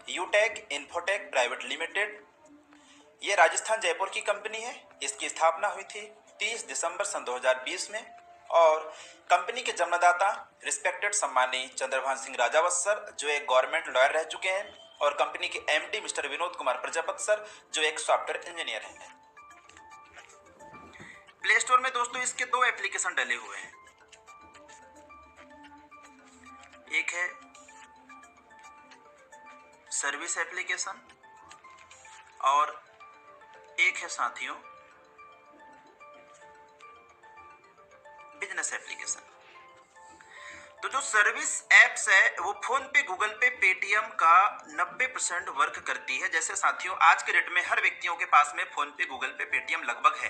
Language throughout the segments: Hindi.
यूटेक इन्फोटेक प्राइवेट लिमिटेड। ये राजस्थान जयपुर की कंपनी है। इसकी स्थापना हुई थी 30 दिसंबर सन 2020 में और कंपनी के जन्मदाता रिस्पेक्टेड सम्मानी चंद्रभान सिंह राजावत सर, जो एक गवर्नमेंट लॉयर रह चुके हैं, और कंपनी के MD mister Vinod Kumar Prajapat sir, जो एक सॉफ्टवेयर इंजीनियर हैं। प्ले स्टोर में दोस्तों इसके दो एप्लीकेशन डले हुए हैं। एक है सर्विस एप्लीकेशन और एक है साथियों बिजनेस एप्लीकेशन। तो जो सर्विस एप्स है वो फोन पे, गूगल पे, पेटीएम का 90% वर्क करती है। जैसे साथियों आज के डेट में हर व्यक्तियों के पास में फोन पे, गूगल पे, पेटीएम लगभग है।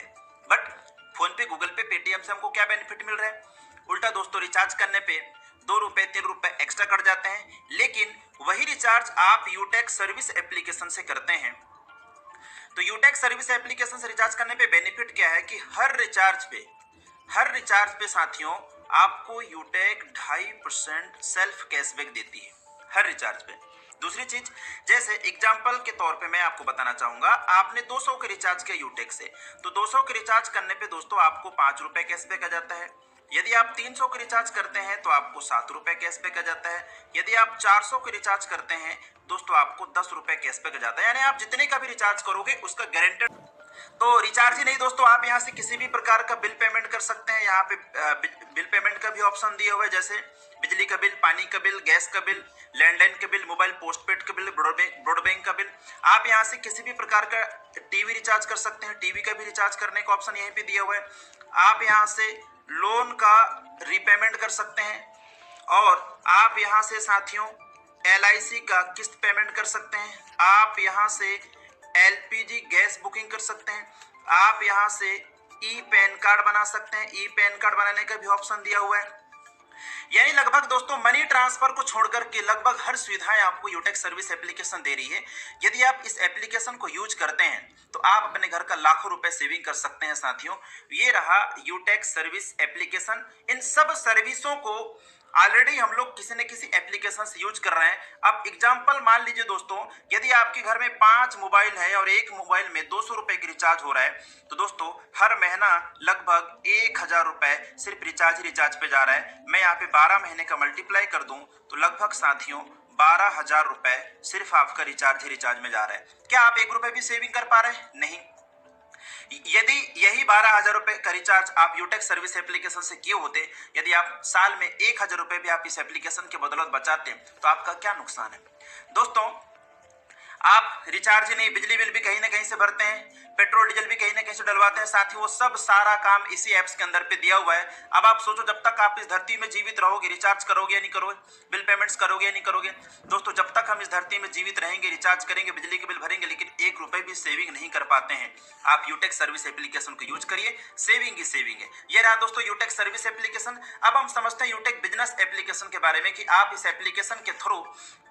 बट फोन पे, गूगल पे, पेटीएम से हमको क्या बेनिफिट मिल रहा है? उल्टा दोस्तों रिचार्ज करने पे 2 रुपए 3 रुपए एक्स्ट्रा कट जाते हैं। लेकिन वही रिचार्ज आप यूटेक सर्विस एप्लीकेशन से करते हैं तो यूटेक सर्विस एप्लीकेशन से रिचार्ज करने पे बेनिफिट क्या है कि हर रिचार्ज पे साथियों आपको यूटेक 2.5% सेल्फ कैशबैक देती है हर रिचार्ज पे। दूसरी चीज, जैसे एग्जांपल के तौर पे मैं आपको बताना चाहूंगा, आपने 200 के रिचार्ज किया यूटेक से, तो 200 के रिचार्ज करने पे दोस्तों आपको 5 रुपए कैशबैक आ जाता है। यदि आप 300 के रिचार्ज करते हैं तो आपको 7 रुपए कैशबैक आ जाता है। यदि आप 400 के रिचार्ज करते हैं दोस्तों आपको 10 रुपए कैशबैक आ जाता है। यानी आप जितने का भी रिचार्ज करोगे उसका गारंटेड। तो रिचार्ज ही नहीं दोस्तों, आप यहाँ से किसी भी प्रकार का बिल पेमेंट कर सकते हैं। यहाँ पे बिल पेमेंट का भी ऑप्शन दिया हुआ है, जैसे बिजली का बिल, पानी का बिल, गैस का बिल, लैंडलाइन का बिल, मोबाइल पोस्टपेड का बिल, ब्रॉडबैंड का बिल। आप यहाँ से किसी भी प्रकार का टीवी रिचार्ज कर सकते हैं। टीवी का भी रिचार्ज करने का ऑप्शन यहीं पे दिया हुआ है। आप यहाँ से लोन का रीपेमेंट कर सकते हैं और आप यहाँ से साथियों LIC का किस्त पेमेंट कर सकते हैं। आप यहाँ से LPG गैस बुकिंग कर सकते हैं। आप यहाँ से ई पैन कार्ड बना सकते हैं। ई पैन कार्ड बनाने का भी ऑप्शन दिया हुआ है। यानी लगभग दोस्तों मनी ट्रांसफर को छोड़कर के लगभग हर सुविधाएं आपको यूटेक सर्विस एप्लीकेशन दे रही है। यदि आप इस एप्लीकेशन को यूज करते हैं तो आप अपने घर का लाखों रुपए सेविंग कर सकते हैं साथियों। ये रहा यूटेक सर्विस एप्लीकेशन। इन सब सर्विसों को ऑलरेडी हम लोग किसी न किसी एप्लीकेशन से यूज कर रहे हैं। अब एग्जांपल मान लीजिए दोस्तों, यदि आपके घर में 5 मोबाइल है और एक मोबाइल में 200 रुपए की रिचार्ज हो रहा है तो दोस्तों हर महीना लगभग 1000 रुपए सिर्फ रिचार्ज पे जा रहा है। मैं यहाँ पे 12 महीने का मल्टीप्लाई कर दूं तो लगभग साथियों 12,000 रुपए सिर्फ आपका रिचार्ज में जा रहा है। क्या आप 1 रुपए भी सेविंग कर पा रहे हैं? नहीं। यदि यही 12,000 रुपए का रिचार्ज आप यूटेक सर्विस एप्लीकेशन से किए होते, यदि आप साल में 1,000 रुपए भी आप इस एप्लीकेशन के बदौलत बचाते तो आपका क्या नुकसान है? दोस्तों आप रिचार्ज ही नहीं, बिजली बिल भी कहीं ना कहीं से भरते हैं, पेट्रोल डीजल भी कहीं ना कहीं से डलवाते हैं। साथ ही वो सब सारा काम इसी एप्स के अंदर पे दिया हुआ है। अब आप सोचो जब तक आप इस धरती में जीवित रहोगे रिचार्ज करोगे या नहीं करोगे, बिल पेमेंट्स करोगे या नहीं करोगे? दोस्तों जब तक हम इस धरती में जीवित रहेंगे रिचार्ज करेंगे, बिजली के बिल भरेंगे, लेकिन 1 रुपए भी सेविंग नहीं कर पाते हैं। आप यूटेक सर्विस एप्लीकेशन को यूज करिए, सेविंग ही सेविंग है। ये रहा दोस्तों यूटेक सर्विस एप्लीकेशन। अब हम समझते हैं यूटेक बिजनेस एप्लीकेशन के बारे में कि आप इस एप्लीकेशन के थ्रू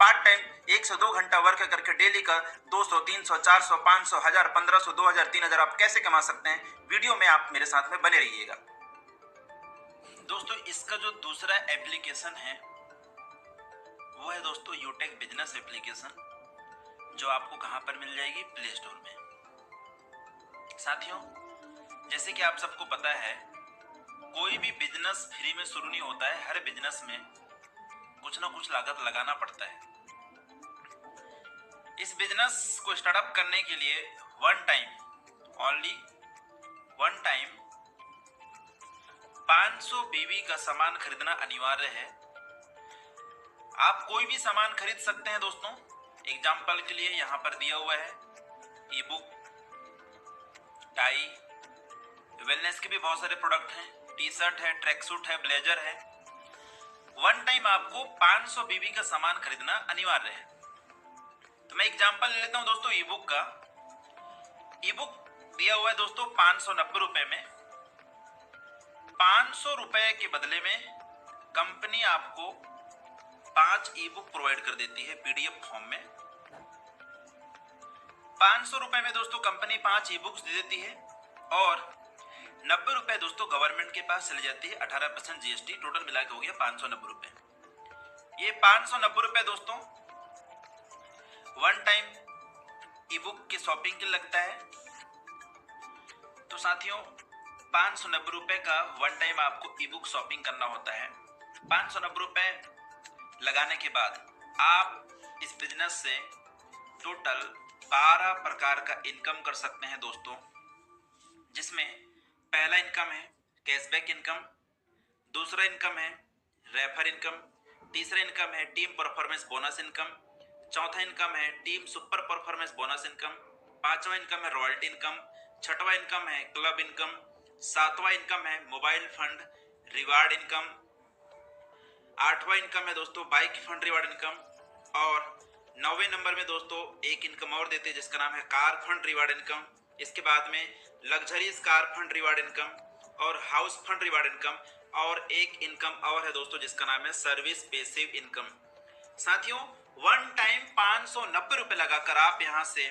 पार्ट टाइम 1 से 2 घंटा वर्क करके डेली का 200, 300, 400, 500, 1000, 1500, 2000, 3000 आप कैसे कमा सकते हैं, वीडियो में आप मेरे साथ में बने रहिएगा। दोस्तों इसका जो दूसरा एप्लीकेशन है वो है दोस्तों यूटेक बिजनेस एप्लीकेशन, जो आपको कहां पर मिल जाएगी? प्ले स्टोर में। साथियों जैसे कि आप सबको पता है कोई भी बिजनेस फ्री में शुरू नहीं होता है। हर बिजनेस में कुछ ना कुछ लागत लगाना पड़ता है। इस बिजनेस को स्टार्टअप करने के लिए ओनली वन टाइम 500 बीबी का सामान खरीदना अनिवार्य है। आप कोई भी सामान खरीद सकते हैं दोस्तों। एग्जाम्पल के लिए यहाँ पर दिया हुआ है ई बुक, टाई, वेलनेस के भी बहुत सारे प्रोडक्ट हैं, टी शर्ट है, ट्रैक सूट है, ब्लेजर है। वन टाइम आपको 500 बीबी का सामान खरीदना अनिवार्य है। तो मैं एग्जांपल ले लेता हूं दोस्तों ई बुक का। ई बुक दिया हुआ है दोस्तों 590 रुपए में। 500 रुपए के बदले में कंपनी आपको 5 ई बुक प्रोवाइड कर देती है PDF फॉर्म में। 500 रुपए में दोस्तों कंपनी 5 ई बुक्स दे देती है और 90 रुपए दोस्तों गवर्नमेंट के पास चली जाती है। 18% GST, टोटल मिला के हो गया 590 रुपए। ये 590 रुपए दोस्तों वन टाइम ई बुक की शॉपिंग के लगता है। तो साथियों 590 रुपए का वन टाइम आपको ई बुक शॉपिंग करना होता है। 590 रुपए लगाने के बाद आप इस बिजनेस से टोटल 12 प्रकार का इनकम कर सकते हैं दोस्तों, जिसमें पहला इनकम है कैशबैक इनकम, दूसरा इनकम है रेफर इनकम, तीसरा इनकम है टीम परफॉर्मेंस बोनस इनकम, चौथा इनकम है team super performance bonus income, पांचवा इनकम है रॉयल्टी इनकम, छठवां इनकम है क्लब इनकम, सातवां इनकम है मोबाइल फंड रिवार्ड इनकम, आठवां इनकम है दोस्तों बाइक फंड रिवार्ड इनकम, और 9वें नंबर में दोस्तों एक इनकम और देते हैं जिसका नाम है कार फंड रिवार्ड इनकम। इसके बाद में luxuries car fund reward income और हाउस फंड रिवार्ड इनकम, और एक इनकम और है दोस्तों जिसका नाम है सर्विस पेसिव इनकम। साथियों वन टाइम 590 रुपए लगाकर आप यहां से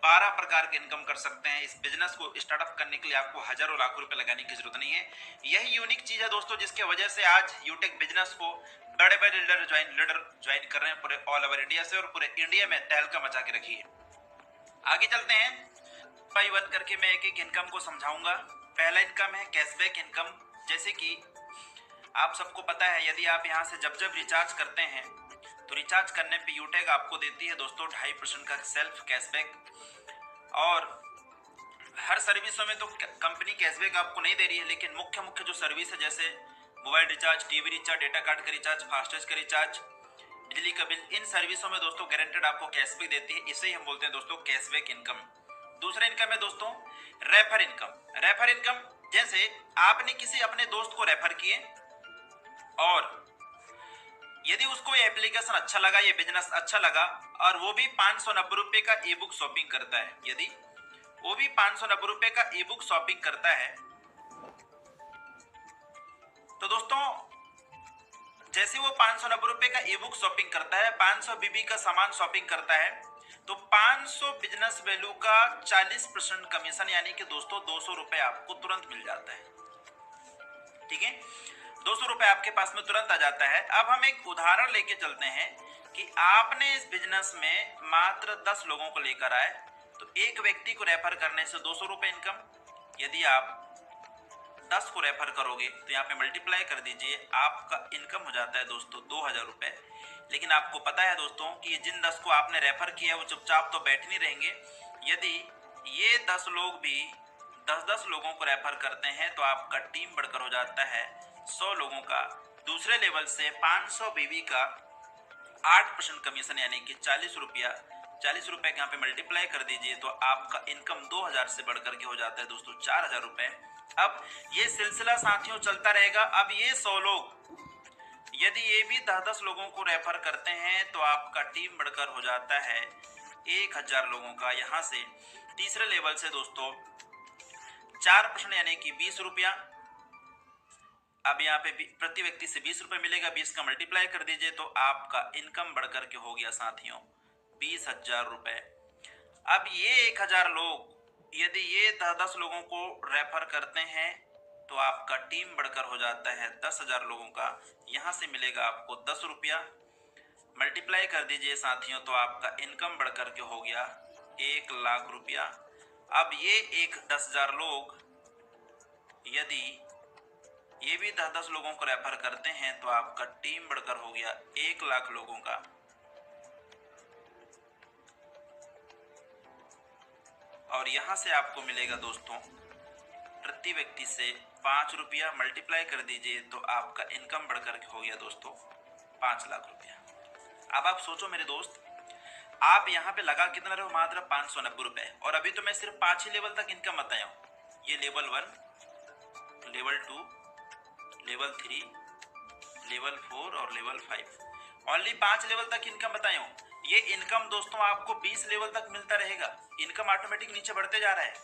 12 प्रकार के इनकम कर सकते हैं। इस बिजनेस को स्टार्टअप करने के लिए आपको हजारों लाखों रुपए लगाने की जरूरत नहीं है। यही यूनिक चीज है दोस्तों जिसकी वजह से आज यूटेक बिजनेस को बड़े बड़े लीडर ज्वाइन कर रहे हैं पूरे ऑल ओवर इंडिया से, और पूरे इंडिया में तहलका मचा के रखी है। आगे चलते हैं, बाई वन करके मैं एक एक इनकम को समझाऊंगा। पहला इनकम है कैशबैक इनकम। जैसे कि आप सबको पता है यदि आप यहाँ से जब जब रिचार्ज करते हैं तो रिचार्ज करने पे यूटेक आपको देती है दोस्तों 2.5% का सेल्फ कैशबैक, और हर सर्विसों में तो कंपनी कैशबैक आपको नहीं दे रही है, लेकिन मुख्य मुख्य जो सर्विस है जैसे mobile recharge, TV recharge, data card का रिचार्ज, फास्टैग का रिचार्ज, बिजली का बिल, इन सर्विसों में दोस्तों गारंटेड आपको कैशबैक देती है। इसे ही हम बोलते हैं दोस्तों कैशबैक इनकम। दूसरा इनकम है दोस्तों रेफर इनकम। रेफर इनकम जैसे आपने किसी अपने दोस्त को रेफर किए और यदि उसको ये एप्लीकेशन अच्छा लगा, ये बिजनेस अच्छा लगा, और वो भी 590 रुपए का ई बुक शॉपिंग करता है, यदि वो भी 590 रुपए का ई बुक शॉपिंग करता है, तो दोस्तों जैसे वो 590 रुपए का ई बुक शॉपिंग करता है, 500 बीबी का सामान शॉपिंग करता है, तो 500 बिजनेस वैल्यू का 40% कमीशन यानी कि दोस्तों 200 रुपए आपको तुरंत मिल जाता है। ठीक है, 200 रुपए आपके पास में तुरंत आ जाता है। अब हम एक उदाहरण लेके चलते हैं कि आपने इस बिजनेस में मात्र 10 लोगों को लेकर आए, तो एक व्यक्ति को रेफर करने से 200 रुपए इनकम। यदि आप 10 को रेफर करोगे तो यहाँ पे मल्टीप्लाई कर दीजिए, आपका इनकम हो जाता है दोस्तों 2000 रुपए। लेकिन आपको पता है दोस्तों कि जिन 10 को आपने रेफर किया वो चुपचाप तो बैठ नहीं रहेंगे। यदि ये 10 लोग भी 10-10 लोगों को रेफर करते हैं तो आपका टीम बढ़कर हो जाता है 100 लोगों का। दूसरे लेवल से 500 बीवी का 8% कमीशन यानी कि 40 रुपया, 40 रुपए यहाँ पे मल्टीप्लाई कर दीजिए तो आपका इनकम 2000 से बढ़कर के हो जाता है दोस्तों 4000 रुपए। अब ये सिलसिला साथियों चलता रहेगा। अब ये 100 लोग यदि ये भी 10-10 लोगों को रेफर करते हैं तो आपका टीम बढ़कर हो जाता है 1000 लोगों का। यहाँ से तीसरे लेवल से दोस्तों 4% यानी कि 20 रुपया। अब यहाँ पे प्रति व्यक्ति से 20 रुपए मिलेगा, 20 का मल्टीप्लाई कर दीजिए तो आपका इनकम बढ़कर के हो गया साथियों 20,000 रुपए। अब ये 1000 लोग यदि ये 10-10 लोगों को रेफर करते हैं तो आपका टीम बढ़कर हो जाता है 10,000 लोगों का। यहाँ से मिलेगा आपको 10 रुपया, मल्टीप्लाई कर दीजिए साथियों तो आपका इनकम बढ़कर के हो गया 1 लाख रुपया। अब ये 10,000 लोग यदि ये भी 10-10 लोगों को रेफर करते हैं तो आपका टीम बढ़कर हो गया 1 लाख लोगों का। और यहां से आपको मिलेगा दोस्तों प्रति व्यक्ति से 5 रुपया, मल्टीप्लाई कर दीजिए तो आपका इनकम बढ़कर हो गया दोस्तों 5 लाख रुपया। अब आप सोचो मेरे दोस्त, आप यहाँ पे लगा कितना रहे हो? मात्र 590 रुपए। और अभी तो मैं सिर्फ 5 ही लेवल तक इनकम बताया हूँ। ये लेवल 1, लेवल 2, लेवल 3, लेवल 4 और लेवल 5, ओनली 5 लेवल तक इनकम बताया हूँ। ये इनकम दोस्तों आपको 20 लेवल तक मिलता रहेगा। इनकम ऑटोमेटिक नीचे बढ़ते जा रहा है।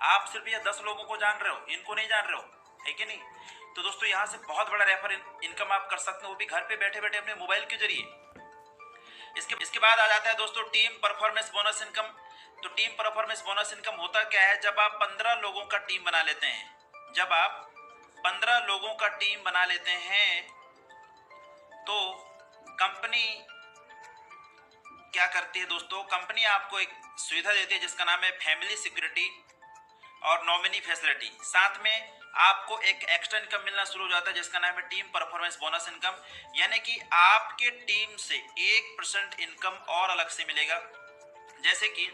आप सिर्फ ये 10 लोगों को जान रहे हो, इनको नहीं जान रहे हो, है कि नहीं? तो दोस्तों यहाँ से बहुत बड़ा रेफर इनकम आप कर सकते हो, वो भी घर पे बैठे बैठे अपने मोबाइल के जरिए। इसके बाद आ जाता है दोस्तों टीम परफॉर्मेंस बोनस इनकम। तो टीम परफॉर्मेंस बोनस इनकम होता क्या है? जब आप 15 लोगों का टीम बना लेते हैं, जब आप 15 लोगों का टीम बना लेते हैं तो कंपनी क्या करती है दोस्तों, कंपनी आपको एक सुविधा देती है जिसका नाम है फैमिली सिक्योरिटी और नॉमिनी फैसिलिटी। साथ में आपको एक एक्स्ट्रा इनकम मिलना शुरू हो जाता है जिसका नाम है टीम परफॉर्मेंस बोनस इनकम, यानी कि आपके टीम से 1% इनकम और अलग से मिलेगा। जैसे कि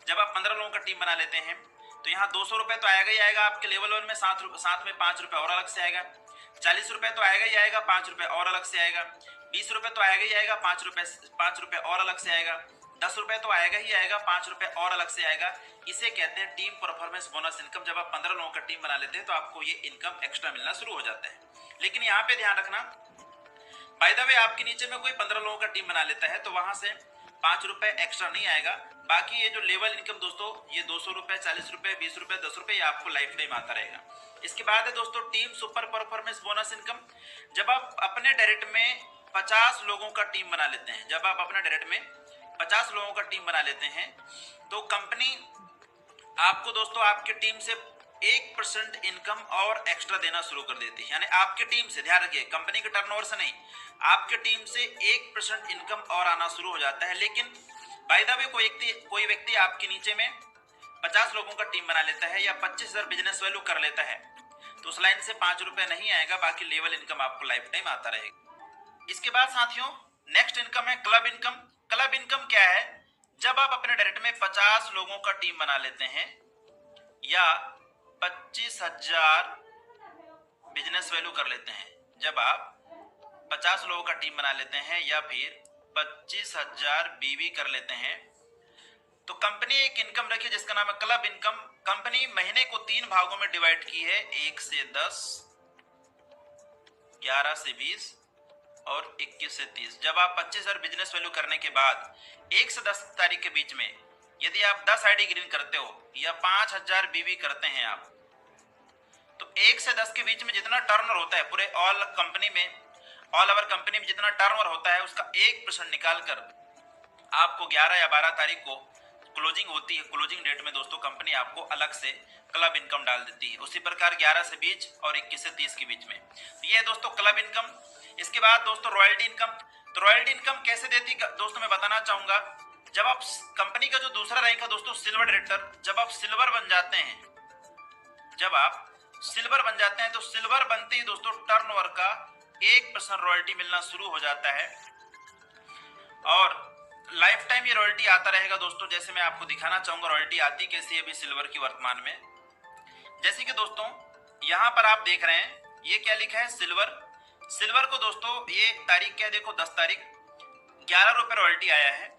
जब आप 15 लोगों का टीम बना लेते हैं तो यहाँ 200 रुपये तो आएगा ही आएगा आपके लेवल 1 में, साथ में 5 रुपये और अलग से आएगा। 40 रुपये तो आएगा ही आएगा, 5 रुपये और अलग से आएगा। 20 रुपये तो आएगा ही आएगा, 5 रुपये और अलग से आएगा। 10 रुपये तो आएगा ही आएगा, 5 रुपये और अलग से आएगा। इसे कहते हैं टीम परफॉर्मेंस बोनस इनकम। जब आप 15 लोगों का टीम बना लेते हैं तो आपको ये इनकम एक्स्ट्रा मिलना शुरू हो जाता है। लेकिन यहाँ पे ध्यान रखना, बाय द वे आपके नीचे में कोई 15 लोगों का टीम बना लेता है तो वहां से 5 रुपए एक्स्ट्रा नहीं आएगा। बाकी ये जो लेवल इनकम दोस्तों, ये 200 रुपए, 40 रुपए, 20 रुपए, 10 रुपए, ये आपको लाइफ टाइम आता रहेगा। इसके बाद है दोस्तों team super performance bonus income. जब आप अपने डायरेक्ट में 50 लोगों का टीम बना लेते हैं, जब आप अपने डायरेक्ट में 50 लोगों का टीम बना लेते हैं तो कंपनी आपको दोस्तों आपके टीम से 1% इनकम और एक्स्ट्रा देना शुरू कर देती है। यानी आपके टीम से, ध्यान रखिए, कंपनी के टर्नओवर से नहीं, आपके टीम से 1% इनकम और आना शुरू हो जाता है। लेकिन बाय द वे कोई व्यक्ति आपके नीचे में 50 लोगों का टीम बना लेता है या 25,000 बिजनेस वैल्यू कर लेता है तो उस लाइन से 5 रुपए नहीं आएगा, बाकी लेवल इनकम आपको लाइफ टाइम आता रहेगा। इसके बाद साथियों नेक्स्ट इनकम है क्लब इनकम। क्लब इनकम क्या है, जब आप अपने डायरेक्ट में 50 लोगों का टीम बना लेते हैं या 25,000 बिजनेस वैल्यू कर लेते हैं, जब आप 50 लोगों का टीम बना लेते हैं या फिर 25,000 बीवी कर लेते हैं तो कंपनी एक इनकम रखी है जिसका नाम है क्लब इनकम। कंपनी महीने को 3 भागों में डिवाइड की है, 1 से 10, 11 से 20 और 21 से 30। जब आप 25,000 बिजनेस वैल्यू करने के बाद 1 से 10 तारीख के बीच में यदि आप 10 आईडी ग्रीन करते हो या 5,000 बीवी करते हैं आप, तो 1 से 10 के बीच में जितना टर्नओवर होता है पूरे ऑल ओवर कंपनी में जितना टर्नओवर होता है उसका 1% निकाल कर आपको 11 या 12 तारीख को क्लोजिंग होती है, क्लोजिंग डेट में दोस्तों कंपनी आपको अलग से क्लब इनकम डाल देती है। उसी प्रकार 11 से 20 और 21 से 30 के बीच में, तो ये है दोस्तों क्लब इनकम। इसके बाद दोस्तों रॉयल्टी इनकम। तो रॉयल्टी इनकम कैसे देती दोस्तों मैं बताना चाहूंगा। जब आप कंपनी का जो दूसरा रैंक है दोस्तों सिल्वर डायरेक्टर, जब आप सिल्वर बन जाते हैं, जब आप सिल्वर बन जाते हैं तो सिल्वर बनते ही दोस्तों टर्नओवर का 1% रॉयल्टी मिलना शुरू हो जाता है और लाइफ टाइम ये रॉयल्टी आता रहेगा दोस्तों। जैसे मैं आपको दिखाना चाहूंगा रॉयल्टी आती कैसी है अभी सिल्वर की वर्तमान में। जैसे कि दोस्तों यहाँ पर आप देख रहे हैं ये क्या लिखा है सिल्वर। सिल्वर को दोस्तों ये तारीख क्या देखो 10 तारीख 11 रुपए रॉयल्टी आया है।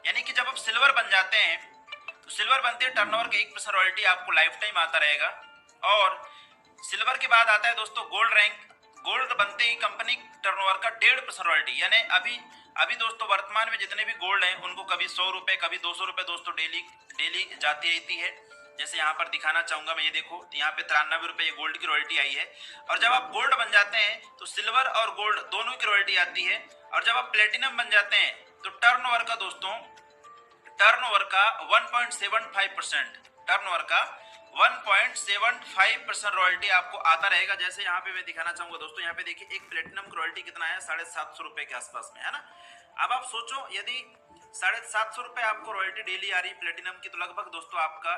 यानी कि जब आप सिल्वर बन जाते हैं तो सिल्वर बनते हैं टर्नओवर का 1% रॉयल्टी आपको लाइफ टाइम आता रहेगा। और सिल्वर के बाद आता है दोस्तों गोल्ड रैंक। गोल्ड बनते ही कंपनी टर्नओवर का 1.5% रॉयल्टी। यानी अभी दोस्तों वर्तमान में जितने भी गोल्ड हैं उनको कभी 100 रुपए कभी 200 रुपए दोस्तों डेली जाती रहती है। जैसे यहाँ पर दिखाना चाहूंगा मैं, ये देखो यहाँ पे 93 रुपए ये गोल्ड की रॉयल्टी आई है। और जब आप गोल्ड बन जाते हैं तो सिल्वर और गोल्ड दोनों की रॉयल्टी आती है। और जब आप प्लेटिनम बन जाते हैं तो टर्नओवर का दोस्तों 1.75%, टर्नओवर का 1.75% रॉयल्टी आपको आता रहेगा। जैसे यहाँ पे मैं दिखाना चाहूंगा दोस्तों, यहाँ पे देखिए एक प्लेटिनम की रॉयल्टी कितना है 750 रुपए के आसपास में, है ना। अब आप सोचो यदि 750 रुपए आपको रॉयल्टी डेली आ रही प्लेटिनम की तो लगभग दोस्तों आपका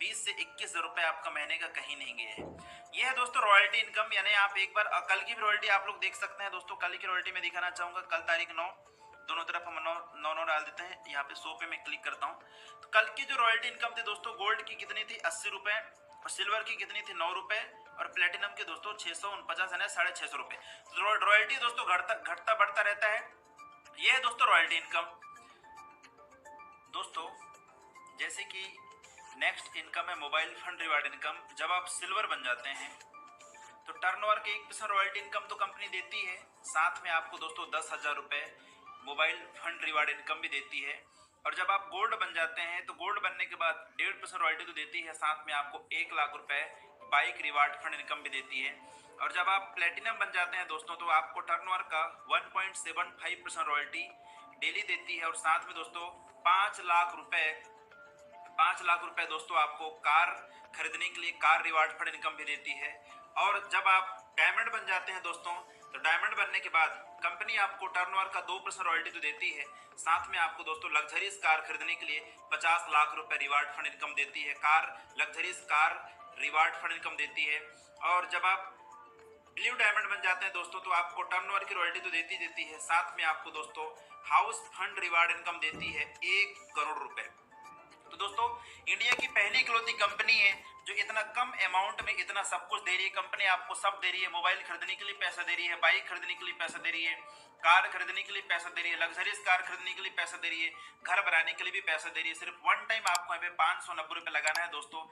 20 से 21 रुपए आपका महीने का कहीं नहीं गए हैं। ये है दोस्तों रॉयल्टी इनकम। यानी आप एक बार कल की भी रॉयल्टी आप लोग देख सकते हैं दोस्तों। कल की रॉयल्टी में दिखाना चाहूंगा, कल तारीख 9, दोनों तरफ हम 9 डाल देते हैं। यहाँ पे 100 पे मैं क्लिक करता हूँ तो कल की जो रॉयल्टी इनकम थी दोस्तों गोल्ड की कितनी थी 80 रुपए और सिल्वर की कितनी थी 9 रुपए और प्लेटिनम की दोस्तों 649 यानी 650 रुपए। तो रॉयल्टी दोस्तों घटता बढ़ता रहता है। ये है दोस्तों रॉयल्टी इनकम। दोस्तों जैसे कि नेक्स्ट इनकम है मोबाइल फंड रिवार्ड इनकम। जब आप सिल्वर बन जाते हैं तो टर्नओवर के 1% रॉयल्टी इनकम तो कंपनी देती है, साथ में आपको दोस्तों 10,000 रुपए मोबाइल फंड रिवार्ड इनकम भी देती है। और जब आप गोल्ड बन जाते हैं तो गोल्ड बनने के बाद 1.5% रॉयल्टी तो देती है, साथ में आपको 1 लाख रुपए बाइक रिवार्ड फंड इनकम भी देती है। और जब आप प्लेटिनम बन जाते हैं दोस्तों तो आपको टर्नओवर का 1.75% रॉयल्टी डेली देती है और साथ में दोस्तों 5 लाख रुपए दोस्तों आपको कार खरीदने के लिए कार रिवार्ड फंड इनकम भी देती है। और जब आप डायमंड बन जाते हैं दोस्तों तो डायमंड बनने के बाद कंपनी आपको टर्नओवर का 2% रॉयल्टी तो देती है, साथ में आपको दोस्तों लग्जरीज कार खरीदने के लिए 50 लाख रुपए रिवार्ड फंड इनकम देती है, luxuries car reward fund income देती है। और जब आप ब्लू डायमंड बन जाते हैं दोस्तों, तो आपको टर्नओवर की रॉयल्टी तो देती है, साथ में आपको दोस्तों हाउस फंड रिवार्ड इनकम देती है 1 करोड़ रुपए। तो दोस्तों इंडिया की पहली इकलौती कंपनी है जो इतना कम अमाउंट में इतना सब कुछ दे रही है। कंपनी आपको सब दे रही है, मोबाइल खरीदने के लिए पैसा दे रही है, बाइक खरीदने के लिए पैसा दे रही है, कार खरीदने के लिए पैसा दे रही है, लग्जरीज कार खरीदने के लिए पैसा दे रही है, घर बनाने के लिए भी पैसा दे रही है। सिर्फ वन टाइम आपको यहाँ पे 590 रुपए लगाना है दोस्तों।